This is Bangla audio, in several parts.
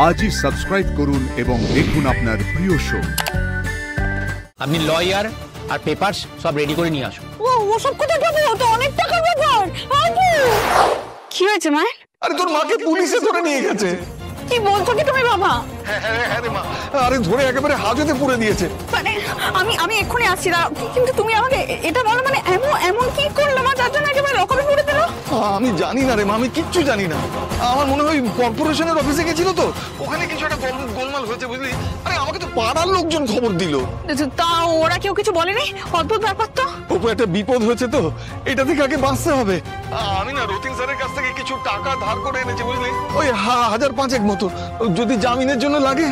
আজই সাবস্ক্রাইব করুন এবং দেখুন আপনার প্রিয় শো। আপনি লয়ার আর পেপারস সব রেডি করে নিয়ে আসুন। ওসব কোথায় পাবো? তো অনেক টাকার ব্যাপার। কি হয়েছে মা? আরে তোর মাকে পুলিশে ধরে নিয়ে গেছে। কি বলছো কি তুমি বাবা? হ্যাঁ রে মা, আরে ধরে একেবারে হাজতে পুরে দিয়েছে। মানে আমি এক্ষুনি আসছি না, কিন্তু তুমি আমাকে এটা বলো, মানে এমন কি করলো মা যার জন্য একেবারে লকআপে পুরে দিল? আমি জানি না রে মা, আমি কিচ্ছু জানি না। আমার মনে হয় কর্পোরেশনের অফিসে গেছিল তো, ওখানে কিছু একটা গোলমাল হয়েছে বুঝলি। আরে আমাকে তো পাড়ার লোকজন খবর দিল। তা ওরা কেউ কিছু বলেনি? অদ্ভুত ব্যাপার তো। ওপর একটা বিপদ হয়েছে তো, এটা থেকে আগে বাঁচতে হবে। আমি না রতিন স্যারের কাছ থেকে কিছু টাকা ধার করে এনেছি বুঝলি, ওই 1000-5 মতো, যদি জামিনের জন্য লাগে।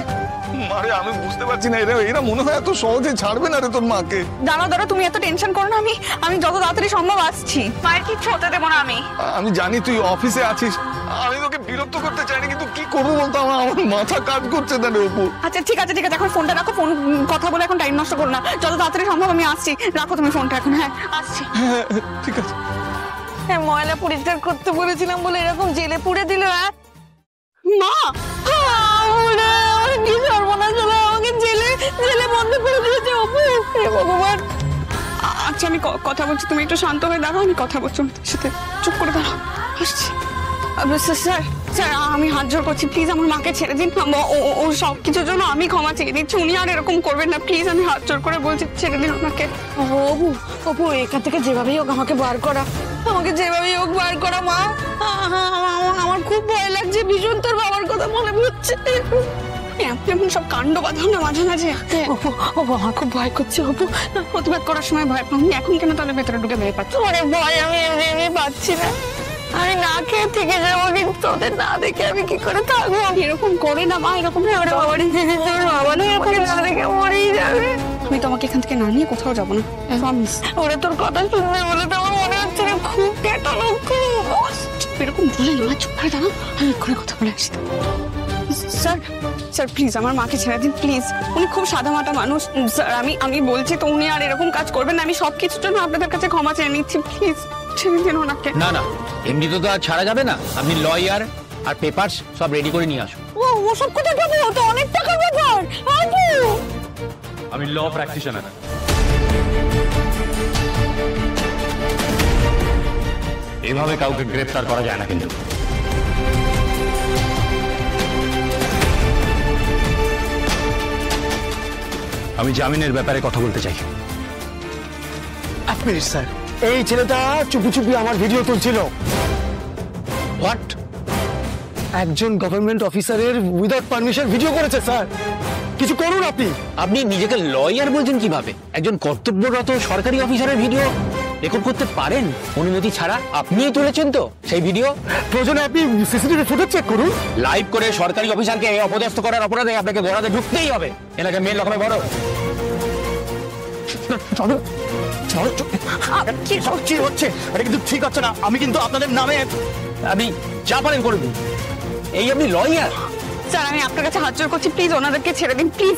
আরে আমি বুঝতে পারছি না, এরা মনে হয় এত সহজে ছাড়বে না রে তোর মাকে। দাঁড়া তুমি এত টেনশন করো না, আমি যত তাড়াতাড়ি সম্ভব আসছি। মায়ের কিচ্ছু হতে দেবো না আমি জানি তুই অফিসে আছিস, আমি তোকে বিরক্ত করতে চাইনি, কিন্তু কি করবো বলতো, আমার মাথা কাজ করছে না রে অপু। আচ্ছা ঠিক আছে এখন ফোনটা রাখো, ফোন কথা বলে এখন টাইম নষ্ট করো না, যত তাড়াতাড়ি সম্ভব আমি আসছি। রাখো তুমি ফোনটা এখন। হ্যাঁ আসছি। হ্যাঁ ঠিক আছে। হ্যাঁ, ময়লা পরিষ্কার করতে বলেছিলাম বলে এরকম জেলে পুড়ে দিল। মা কি সর্বনাশ হলো, আমাকে জেলে বন্ধ করে দিয়েছে অপু। হে ভগবান। আচ্ছা আমি কথা বলছি, তুমি একটু শান্ত হয়ে দাঁড়াও, আমি কথা বলছি ওর সাথে। চুপ করে দাঁড়াও, আসছি। স্যার আমি হাত জোর করছি, প্লিজ আমার মাকে ছেড়ে দিন। ও সব কিছুর জন্য আমি ক্ষমা চেয়ে দিচ্ছি, উনি আর এরকম করবেন না, প্লিজ আমি হাত জোর করে বলছি, ছেড়ে দিন ওনাকে। অপু এখান থেকে যেভাবেই হোক আমাকে বার করা, মা। আমার খুব ভয় লাগছে, ভীষণ তোর বাবার কথা মনে পড়ছে। এমন সব কাণ্ড বাঁধাও না মাঝে মাঝে। আমার খুব ভয় করছে অপু, প্রতিবাদ করার সময় ভয় পাবো, এখন কেন তাহলে ভেতরে ঢুকে ভয় পাচ্ছি? আরে ভয় আমি এমনি পাচ্ছি না, আমি না খেয়ে থেকে যাবো, কিন্তু তোদের না দেখে আমি কি করে থাকবো? এরকম করে না মা, এরকম মরেই যাবে। আমি তোমাকে এখান থেকে না নিয়ে কোথাও যাবো না, প্রমিস। ওরা তোর কথা শুনবে বলে তো আমার মনে হচ্ছে না, খুব কেটা লোক। এরকম বলে না, চুপ করে দাঁড়াও, আমি এক্ষুনি কথা বলে আসি। স্যার প্লিজ আমার মাকে ছেড়ে দিন, প্লিজ। উনি খুব সাদামাটা মানুষ স্যার, আমি বলছি তো উনি আর এরকম কাজ করবেন না। আমি সবকিছুর জন্য আপনাদের কাছে ক্ষমা চেয়ে নিচ্ছি, প্লিজ ছেড়ে দিন ওনাকে। না এমনি তো আর ছাড়া যাবে না। আপনি লয়ার আর পেপারস সব রেডি করে নিয়ে আসুন। ওসব কোথায় পাবো? তো অনেক টাকার ব্যাপার। আমি ল প্র্যাকটিশনার। এভাবে কাউকে গ্রেফতার করা যায় না কিন্তু। আমি জামিনের ব্যাপারে কথা বলতে চাই। এক মিনিট স্যার, এই ছেলেটা চুপি চুপি আমার ভিডিও তুলছিল। হোয়াট? একজন গভর্নমেন্ট অফিসারের উইদাউট পারমিশন ভিডিও করেছে স্যার, কিছু করুন আপনি। আপনি নিজেকে লয়ার বলছেন কিভাবে? একজন কর্তব্যরত সরকারি অফিসারের ভিডিও রেকর্ড করতে পারেন অনুমতি ছাড়া? আপনিই তুলেছেন তো সেই ভিডিও? প্রয়োজনে আপনি সিসিটিভি ফুটেজ চেক করুন। লাইভ করে সরকারি অফিসারকে অপদস্থ করার অপরাধে আপনাকে গড়াতে ঢুকতেই হবে। এলাকায় মেন রকমের বড়। কি হচ্ছে? এটা কিন্তু ঠিক হচ্ছে না। আমি কিন্তু আপনাদের নামে আপনি যা পারেন করুন। এই আপনি লয়ার? স্যার আমি আপনার কাছে হাত জোর করছি, প্লিজ ওনাদেরকে ছেড়ে দিন, প্লিজ।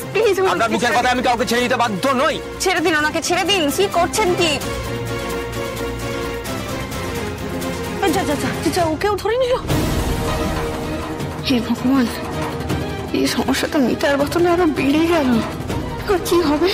আপনার বিচার কথা আমি কাউকে ছেড়ে দিতে বাধ্য নই। ছেড়ে দিন ওনাকে, ছেড়ে দিন। কি করছেন কি? যা ওকেও ধরে নিল। হে ভগবান, এই সমস্যাটা মিটার বদলে আরো বেড়ে গেল, কি হবে?